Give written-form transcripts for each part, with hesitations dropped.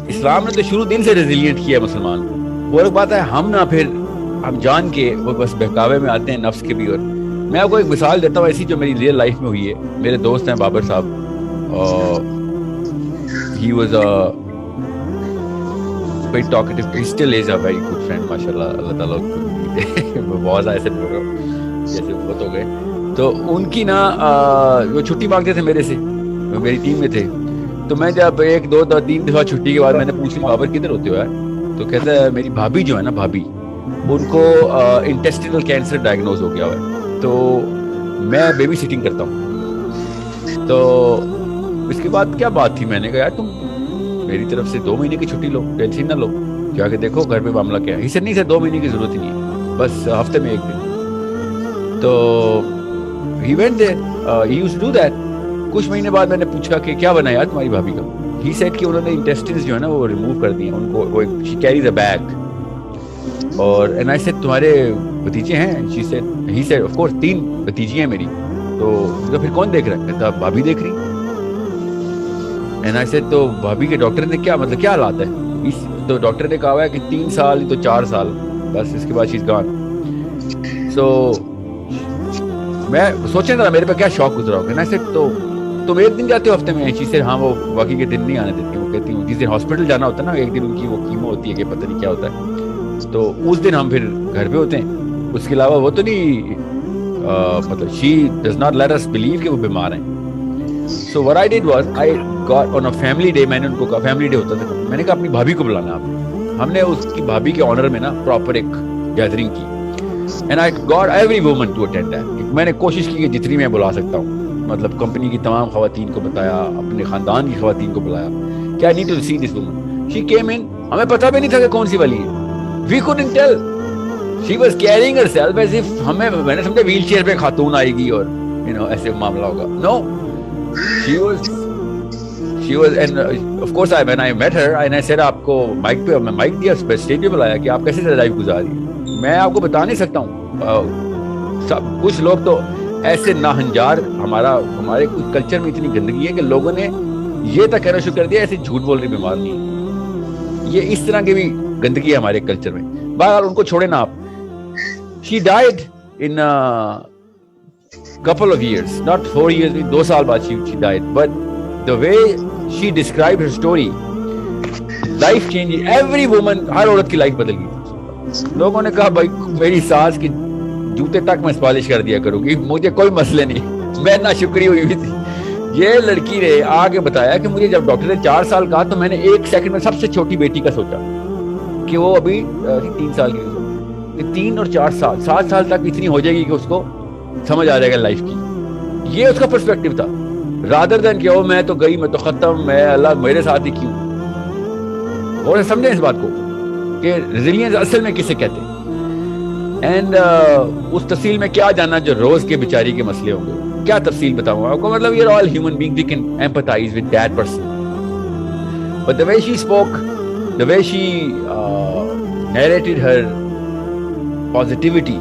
اسلام نے تو شروع دن سے ریزیلینٹ کیا ہے مسلمان کو. وہ ایک بات ہے ہم نہ پھر ہم جان کے وہ بس بہکاوے میں آتے ہیں نفس کے بھی. اور میں آپ کو ایک مثال دیتا ہوں ایسی جو میری ریئل لائف میں ہوئی ہے. میرے دوست ہیں بابر صاحب, he was very talkative. He still is a very good friend, ماشاءاللہ. اللہ تعالیٰ بہت ایسے بول رہا ہوں جیسے بہت ہو گئے. تو ان کی نا وہ چھٹی مانگتے تھے میرے سے, میری ٹیم میں تھے. تو میں جب ایک دو تین دفعہ چھٹی کے بعد میں نے پوچھا بابر کدھر ہوتے ہو یار, تو کہتا ہے میری بھابھی جو ہے نا بھابھی, ان کو انٹیسٹینل کینسر ڈائگنوز ہو گیا ہوا ہے, تو میں بیبی سٹنگ کرتا ہوں. تو اس کے بعد کیا بات تھی, میں نے کہا یار تم میری طرف سے 2 مہینے کی چھٹی لو, ٹینشن نہ لو, جا کے دیکھو گھر پہ معاملہ کیا ہے. اسے نہیں سر 2 مہینے کی ضرورت ہی نہیں ہے, بس ہفتے میں 1 دن. تو he went there, he used to do that. کچھ مہینے بعد میں نے پوچھا کہ کیا بنا یار تمہاری بھابھی کا. he said کہ انہوں نے انٹیسٹنز جو ہے نا وہ ریموو کر دیے ان کو, وہ she carries a bag. اور and I said تمہارے بھتیجے ہیں, she said of course 3 بھتیجی ہیں میری. تو پھر کون دیکھ رہا ہے, کہتا بھابھی دیکھ رہی. And I said تو بھابھی کے ڈاکٹر نے کیا مطلب کیا حالات ہے, تو ڈاکٹر نے کہا ہوا ہے کہ 3 سال تو 4 سال بس, اس کے بعد she's gone. So میں سوچ رہا تھا میرے پہ کیا شوق گزرا ہوگا. And I said تو تم 1 دن جاتے ہو ہفتے میں. she said ہاں وہ باقی کے دن نہیں آنے دیتی. وہ کہتی ہوں جس دن ہاسپٹل جانا ہوتا ہے نا, 1 دن ان کی وہ کیمو ہوتی ہے کہ پتہ نہیں کیا ہوتا ہے, تو اس دن ہم پھر گھر پہ ہوتے ہیں. اس کے علاوہ وہ تو نہیں, مطلب she does not let us believe کہ وہ بیمار ہیں. So what I did was I got on a family day, میں نے ان کو کہا family day ہوتا تھا, میں نے کہا اپنی بھابھی کو بلانا آپ. ہم نے اس کی بھابھی کے آنر میں نا پراپر ایک گیدرنگ کی. And I got every woman to attend that. میں نے کوشش کی کہ جتنی میں بلا سکتا ہوں, مطلب کمپنی کی تمام خواتین کو بتایا, اپنے خاندان کی خواتین کو بلایا کہ I need to see this woman. She came in, ہمیں پتہ بھی نہیں تھا کہ کون سی والی ہے. We couldn't tell. She was carrying herself as if میں نے سمجھا ویل چیئر پہ خاتون آئے گی اور ایسے معاملہ ہوگا. No. She was and of course when I met her and I said آپ کو مائک پہ میں مائک دیا, اسٹیج پہ بلایا کہ آپ کیسے لائف گزاری. میں آپ کو بتا نہیں سکتا ہوں, کچھ لوگ تو ایسے ناہنجار, ہمارے کچھ کلچر میں اتنی گندگی ہے کہ لوگوں نے یہ تک کہنا شروع کر دیا ایسے جھوٹ بول رہی بیمار نہیں ہے. یہ اس طرح کی بھی گندگی ہے ہمارے کلچر میں. بہرحال ان کو چھوڑے نا آپ. She died in couple of years, not 4 years, 2 سال بعد she died. But the way she described her story, life changing. Every woman, ہر عورت کی لائف بدل گئی. لوگوں نے کہا بھائی میری ساس کی جوتے تک میں پالش کر دیا کروں گی, مجھے کوئی مسئلہ نہیں, میں نہ شکری ہوئی ہوئی تھی. یہ لڑکی نے آگے بتایا کہ مجھے جب ڈاکٹر نے 4 سال کہا تو میں نے 1 سیکنڈ میں سب سے چھوٹی بیٹی کا سوچا کہ وہ ابھی 3 سال کی, 3 اور 4 سال 7 سال تک اتنی ہو جائے گی کہ اس کو سمجھ آ جائے گا لائف کی. یہ اس کا پرسپیکٹو تھا, رادر دین کہ میں تو گئی, میں تو ختم, میں اللہ میرے ساتھ ہی کیوں. اور سمجھیں اس بات کو کہ ریزیلینس اصل میں کسے کہتے ہیں. اینڈ اس تفصیل میں کیا جاننا جو روز کے بیچاری کے مسئلے ہوں گے, کیا تفصیل بتاؤں آپ کو. مطلب you're all human beings, we can empathize with that person. But the way she spoke, the way she narrated her positivity,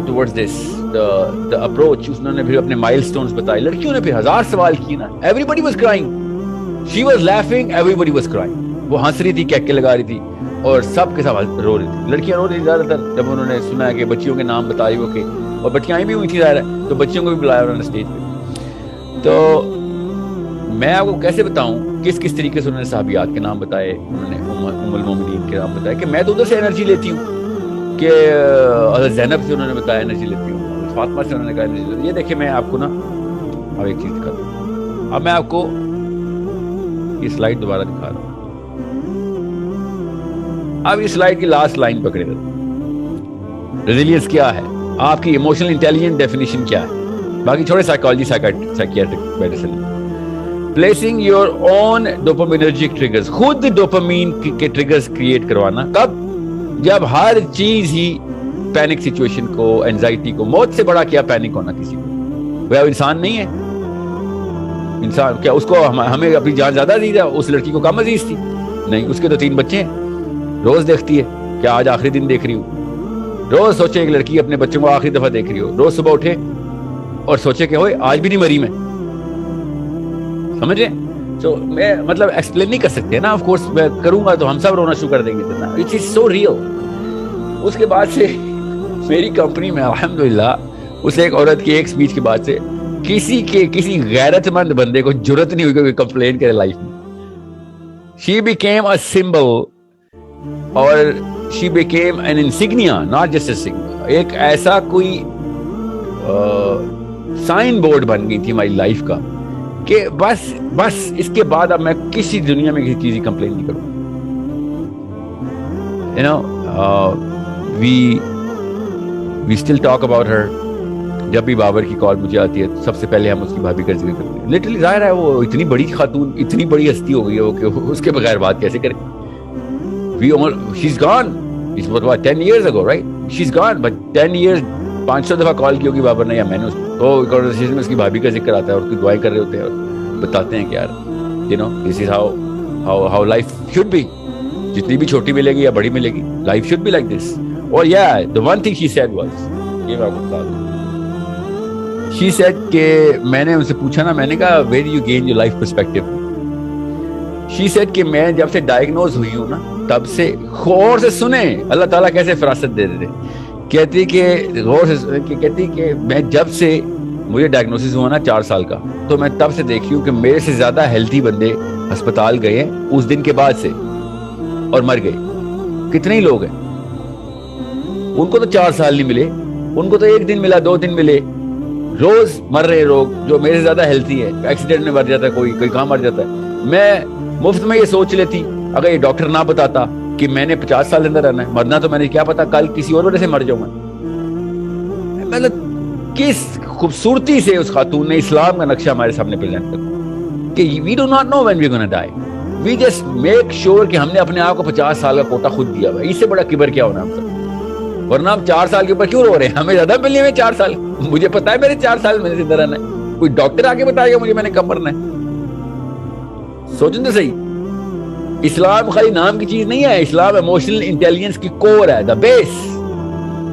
towards this, the approach, اس نے پھر اپنے milestones بتائے. لڑکیوں نے پھر 1000 سوال کیے نا. Everybody was crying. She was laughing, everybody was crying. وہ ہنس رہی تھی, کہکے لگا رہی تھی, اور سب کے ساتھ رو رہی تھی. لڑکیاں رو رہی تھی زیادہ تر جب انہوں نے سنا کہ بچیوں کے نام بتا رہی ہو کہ, اور بچیاں بھی ہوئی تھی ظاہر ہے, تو بچیوں کو بھی بلایا انہوں نے اسٹیج پہ. تو میں آپ کو کیسے بتاؤں کس کس طریقے سے انہوں نے صحابیات کے نام بتائے, انہوں نے ام المومنین کے نام بتائے, کہ میں تو ادھر سے انرجی لیتی ہوں, کہ حضرت زینب سے انہوں نے بتایا انرجی لیتی ہوں, فاطمہ سے انہوں نے کہا انرجی لیتی ہوں. یہ دیکھیں میں آپ کو نا اب ایک چیز دکھاتا ہوں. اب میں آپ کو یہ سلائڈ دوبارہ دکھا رہا ہوں. اب اس سلائڈ کی لاسٹ لائن پکڑے گا, ریزیلینس کیا ہے, آپ کی ایموشنل انٹیلیجنس ڈیفینیشن کیا ہے. باقی چھوڑے psychology, psychiatric medicine. Placing your own ڈوپامینرجک triggers, خود ڈوپامین کے ٹریگرز کریٹ کروانا. کب؟ جب ہر چیز ہی پینک سچویشن کو, اینزائٹی کو, موت سے بڑا کیا پینک ہونا کسی کو. وہ انسان نہیں ہے, انسان کیا اس کو ہمیں اپنی جان زیادہ عزیز ہے, اس لڑکی کو کم عزیز تھی؟ نہیں, اس کے تو 3 بچے ہیں, روز دیکھتی ہے. کیا آج آخری دن دیکھ رہی ہوں؟ روز سوچے ایک لڑکی اپنے بچوں کو آخری دفعہ دیکھ رہی ہو, روز صبح اٹھے اور سوچے کہ ہوئے آج بھی نہیں مری میں, سمجھ رہے؟ سو میں مطلب ایکسپلین نہیں کر سکتے نا, آف کورس میں کروں گا تو ہم سب رونا شروع کر دیں گے, اٹ از سو ریئل. اس کے بعد سے میری کمپنی میں الحمدللہ اس ایک عورت کی ایک اسپیچ کے بعد سے کسی غیرت مند بندے کو جرت نہیں ہوئی کہ کمپلین کرے لائف میں. She became a symbol اور she became an insignia, not just a symbol. ایک ایسا کوئی سائن بورڈ بن گئی تھی ہماری لائف کا کہ بس اس کے بعد اب میں کسی دنیا میں کسی چیز کی کمپلین نہیں کروں. You know, we still talk about her. جب بھی بابر کی کال مجھے آتی ہے سب سے پہلے ہم اس کی بھابھی کا ذکر کرتے ہیں. لٹرلی ظاہر ہے وہ اتنی بڑی خاتون, اتنی بڑی ہستی ہو گئی ہے کہ اس کے بغیر بات کیسے کریں. She's gone. It's what 10 years ago, right? She's gone, but 10 years 500 دفعہ کال کی ہوگی بابر نے یا میں نے. تو کنورسیشن میں اس کی بھابھی کا ذکر آتا ہے اور اس کی دعائیں کر رہے ہوتے ہیں اور بتاتے ہیں کہ یار you know this is how life should be. جتنی بھی چھوٹی ملے گی یا بڑی ملے گی, life should be like this. اور yeah, the one thing she said was, یہ میں آپ کو بتا دوں, she said کہ میں نے ان سے پوچھا نا, میں نے کہا where do you gain your life perspective. she said کہ میں جب سے ڈائگنوز ہوئی ہوں نا تب سے, غور سے سنیں اللہ تعالیٰ کیسے فراست دے دیتے, کہتی کہ غور سے کہتی کہ میں جب سے مجھے ڈائگنوسس ہوا نا 4 سال کا, تو میں تب سے دیکھی ہوں کہ میرے سے زیادہ ہیلتھی بندے ہسپتال گئے ہیں اس دن کے بعد سے اور مر گئے. کتنے ہی لوگ ہیں ان کو تو 4 سال نہیں ملے, ان کو تو 1 دن ملا, 2 دن ملے. روز مر رہے لوگ جو میرے سے زیادہ ہیلتھی ہے, ایکسیڈنٹ میں مر جاتا ہے کوئی کہاں مر جاتا ہے. میں مفت میں یہ سوچ لیتی اگر یہ ڈاکٹر نہ بتاتا کہ میں نے 50 سال اندر رہنا ہے, مرنا تو میں نے کیا پتا کل کسی اور وجہ سے مر جاؤں گا. مطلب کس خوبصورتی سے اس خاتون نے اسلام کا نقشہ ہمارے سامنے پریزنٹ کر کہ we do not know when we gonna die, we just make sure کہ ہم نے اپنے آپ کو 50 سال کا کوٹا خود دیا ہوا ہے. اس سے بڑا کبر کیا ہونا ہم سب, ورنہ ہم 4 سال کے اوپر کیوں رو رہے ہیں, ہمیں زیادہ ملنے میں 4 سال. مجھے پتا ہے میرے 4 سال میں نے زندہ رہنا ہے, کوئی ڈاکٹر آگے بتائے گا مجھے میں نے کب مرنا ہے. سوچیں تو صحیح, اسلام خالی نام کی چیز نہیں ہے, اسلام ایموشنل انٹیلیجنس کی کور ہے, دا بیس,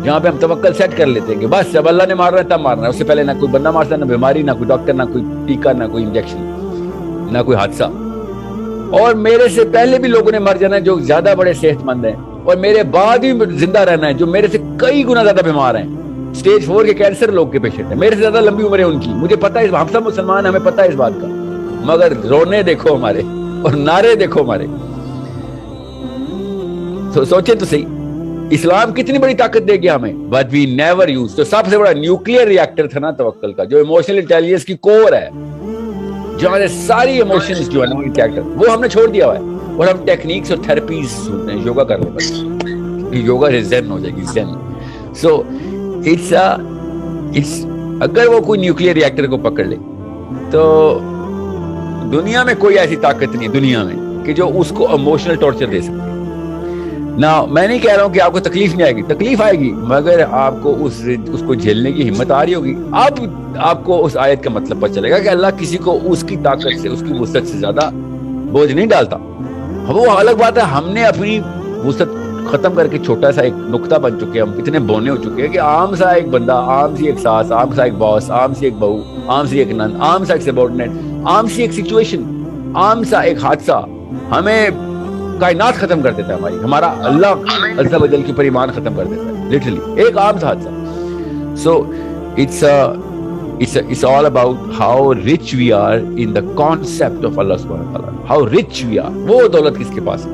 جہاں پہ ہم توکل سیٹ کر لیتے ہیں کہ بس جب اللہ نے مارنا ہے تب مارنا ہے, اس سے پہلے نہ کوئی بندہ مارتا, نہ بیماری, نہ کوئی ڈاکٹر, نہ کوئی ٹیکا, نہ کوئی انجیکشن, نہ کوئی حادثہ. اور میرے سے پہلے بھی لوگوں نے مر جانا ہے جو زیادہ بڑے صحت مند ہیں, اور میرے بعد بھی زندہ رہنا ہے جو میرے سے کئی گنا زیادہ بیمار ہیں. سٹیج 4 کے کینسر لوگ کے پیشنٹ ہیں, میرے سے زیادہ لمبی عمر ہے ان کی. مجھے پتا ہے, ہم سب مسلمان, ہمیں پتا ہے اس بات کا, مگر رونے دیکھو ہمارے اور نعرے دیکھو ہمارے. سوچیں تو صحیح, اسلام کتنی بڑی طاقت دے گیا ہمیں, بٹ وی نیور یوز. تو سب سے بڑا نیوکلیئر ری ایکٹر تھا نا توکل کا, جو ایموشنل انٹیلیجنس کی کور ہے, جہاں سے ساری ایموشنز جو ہے نا وہ ہم نے چھوڑ دیا ہوا ہے. اور ہم ٹیکنیکس اور تھراپیز سنتے ہیں, یوگا کر لیں بس, یوگا سے زین ہو جائے گی, زین. سو اٹس اگر وہ کوئی نیوکلیئر ری ایکٹر کو پکڑ لے تو دنیا میں کوئی ایسی طاقت نہیں دنیا میں کہ جو اس کو ایموشنل ٹارچر دے سکتی. نہ میں نہیں کہہ رہا ہوں کہ آپ کو تکلیف نہیں آئے گی, تکلیف آئے گی, مگر آپ کو اس کو جھیلنے کی ہمت آ رہی ہوگی. اب آپ کو اس آیت کا مطلب پتہ چلے گا کہ اللہ کسی کو اس کی طاقت سے, اس کی وسعت سے زیادہ بوجھ نہیں ڈالتا. وہ الگ بات ہے, ہم نے اپنی وسعت ختم کر کے چھوٹا سا ایک نقطہ بن چکے ہیں, ہم اتنے بونے ہو چکے ہیں کہ عام سا ایک بندہ, عام سی ایک ساس, عام سا ایک باس, عام سی ایک بہو, عام سی ایک نند, عام سا ایک سبارڈینیٹ, عام سی ایک سچویشن, عام سا ایک حادثہ ہمیں کائنات ختم کر دیتا ہے ہماری, ہمارا اللہ عز و جل کے پر ایمان ختم کر دیتا ہے, لٹرلی ایک عام سا حادثہ. سو it's all about how rich we are in the concept of Allah subhanahu wa ta'ala, how rich we are. وہ دولت کس کے پاس ہے.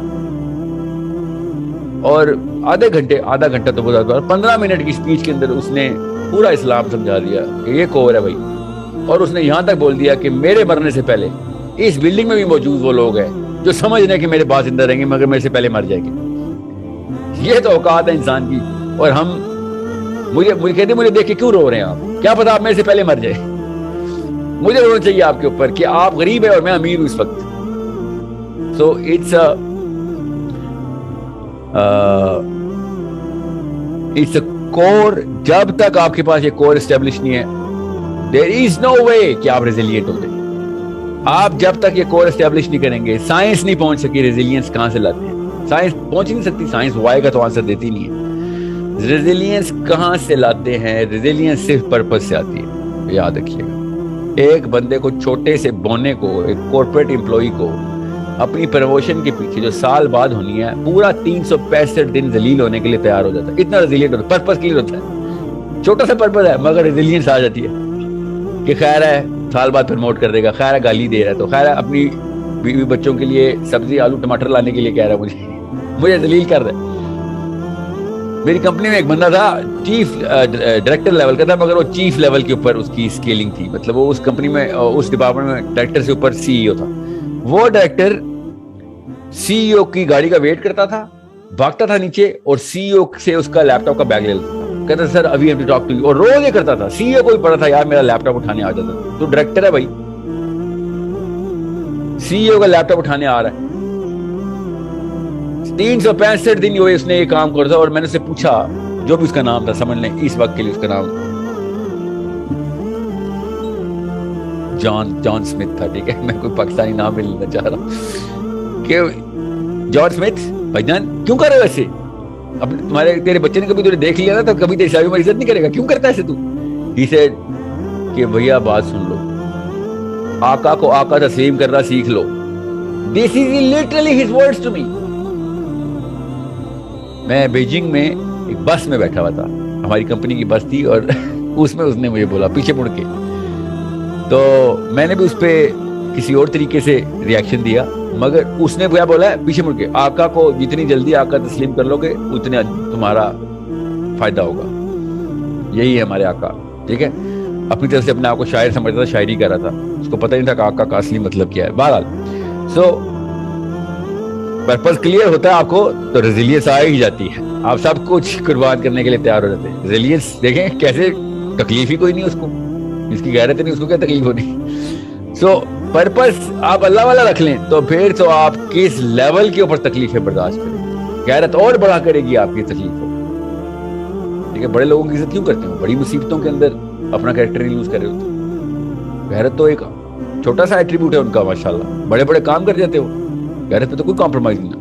اور آدھا گھنٹہ تو بہت زیادہ, 15 منٹ کی سپیچ کے اندر اس نے پورا اسلام سمجھا دیا کہ یہ کور ہے بھائی. اور اس نے یہاں تک بول دیا کہ میرے مرنے سے پہلے اس بلڈنگ میں بھی موجود وہ لوگ ہیں جو سمجھ رہے ہیں کہ میرے بعد زندہ رہیں گے مگر میرے سے پہلے مر جائیں گے. یہ تو اوقات ہے انسان کی. اور ہم مجھے کہتے مجھے دیکھ کے کیوں رو رہے ہیں آپ, کیا پتا آپ میرے سے پہلے مر جائے. مجھے رونا چاہیے آپ کے اوپر کہ آپ غریب ہیں اور میں امیر ہوں اس وقت. سو اٹس اے کور. جب تک آپ کے پاس یہ کور اسٹیبلش نہیں ہے, دیر از نو وے کہ آپ ریزیلینٹ ہو جائیں. آپ جب تک یہ کور اسٹیبلش نہیں کریں گے, سائنس نہیں پہنچ سکی ریزیلینس کہاں سے لاتے ہیں, سائنس پہنچ نہیں سکتی, سائنس وائی کا تو آنسر دیتی نہیں ہے. ریزیلینس کہاں سے لاتے ہیں, ریزیلینس صرف پرپس سے آتی ہے, یاد رکھیے گا. ایک بندے کو, چھوٹے سے بونے کو, ایک کارپوریٹ امپلائی کو اپنی پروموشن کے پیچھے جو سال بعد ہونی ہے پورا 365 دن ذلیل ہونے کے لیے تیار ہو جاتا ہے. اتنا ریزیلینٹ ہوتا ہے, پرپز کلیئر ہوتا ہے, چھوٹا سا پرپز ہے مگر ریزیلینس آ جاتی ہے کہ خیر ہے سال بعد پروموٹ کر دے گا, خیر ہے گالی دے رہا ہے تو خیر ہے اپنی بیوی بچوں کے لیے سبزی آلو ٹماٹر لانے کے لیے کہہ رہا ہے مجھے ذلیل کر رہا ہے. میری کمپنی میں ایک بندہ تھا چیف ڈائریکٹر لیول کا تھا مگر وہ چیف لیول کے اوپر اس کی اسکیلنگ تھی, مطلب وہ اس کمپنی میں اس ڈپارٹمنٹ میں ڈائریکٹر سے اوپر سی ای او تھا. وہ ڈائریکٹر سی ای او کی گاڑی کا ویٹ کرتا تھا, بھاگتا تھا نیچے اور سی ای او سے اس کا لیپ ٹاپ کا بیگ لے لیتا تھا, کہتا تھا سر ابھی ہم ٹاک ٹو یو, اور روز یہ کرتا تھا. سی ای او کو بھی پتا تھا یار میرا لیپ ٹاپ اٹھانے آ جاتا تھا, تو ڈائریکٹر ہے بھائی, سی ای او کا لیپ ٹاپ اٹھانے آ رہا ہے. 365 دن ہوئے اس نے یہ کام کرتا, اور میں نے اسے پوچھا جو بھی اس کا نام تھا, سمجھ لیں اس وقت کے لیے اس کا نام جان سمتھ تھا, ٹھیک ہے, میں کوئی پاکستانی نام نہیں لینا چاہ رہا, کہ جان سمتھ بھائی جان کیوں کر رہے ہو ایسے, تمہارے تیرے بچے نے کبھی تجھے دیکھ لیا نا تو کبھی تیری شادی میں عزت نہیں کرے گا, کیوں کرتا ہے ایسے تو. ہی سیڈ کہ بھیا بات سن لو, آقا کو آقا تسلیم کرنا سیکھ لو. This is literally his words to me. میں بیجنگ میں ایک بس میں بیٹھا ہوا تھا, ہماری کمپنی کی بس تھی, اور اس میں اس نے مجھے بولا پیچھے مڑ کے, تو میں نے بھی اس پہ کسی اور طریقے سے ریاکشن دیا, مگر اس نے کیا بولا ہے پیچھے مڑ کے, آقا کو جتنی جلدی آقا تسلیم کر لو گے اتنا تمہارا فائدہ ہوگا. یہی ہے ہمارے آقا, ٹھیک ہے. اپنی طرف سے اپنے آپ کو شاعر سمجھتا تھا, شاعری کر رہا تھا, اس کو پتہ نہیں تھا کہ آقا کا اصلی مطلب کیا ہے. بہرحال سو پرپز کلیئر ہوتا ہے آپ کو تو ریزیلینس آ ہی جاتی ہے, آپ سب کچھ قربان کرنے کے لیے تیار ہو جاتے ہیں. ریزیلینس دیکھیں کیسے, تکلیف ہی کوئی نہیں اس کو, جس کی غیرت نہیں اس کو کیا تکلیف ہونی. سو پرپز آپ اللہ والا رکھ لیں تو پھر تو آپ کس لیول کے اوپر تکلیفیں برداشت کریں, غیرت اور بڑا کرے گی آپ کی تکلیف کو, ٹھیک ہے. بڑے لوگوں کی عزت کیوں کرتے ہیں, بڑی مصیبتوں کے اندر اپنا کریکٹر نہیں لوز کر رہے ہوتے. غیرت تو ایک چھوٹا سا ایٹریبیوٹ ہے ان کا, ماشاءاللہ, بڑے بڑے کام کر جاتے ہو, غیرت پہ تو کوئی کمپرومائز نہیں.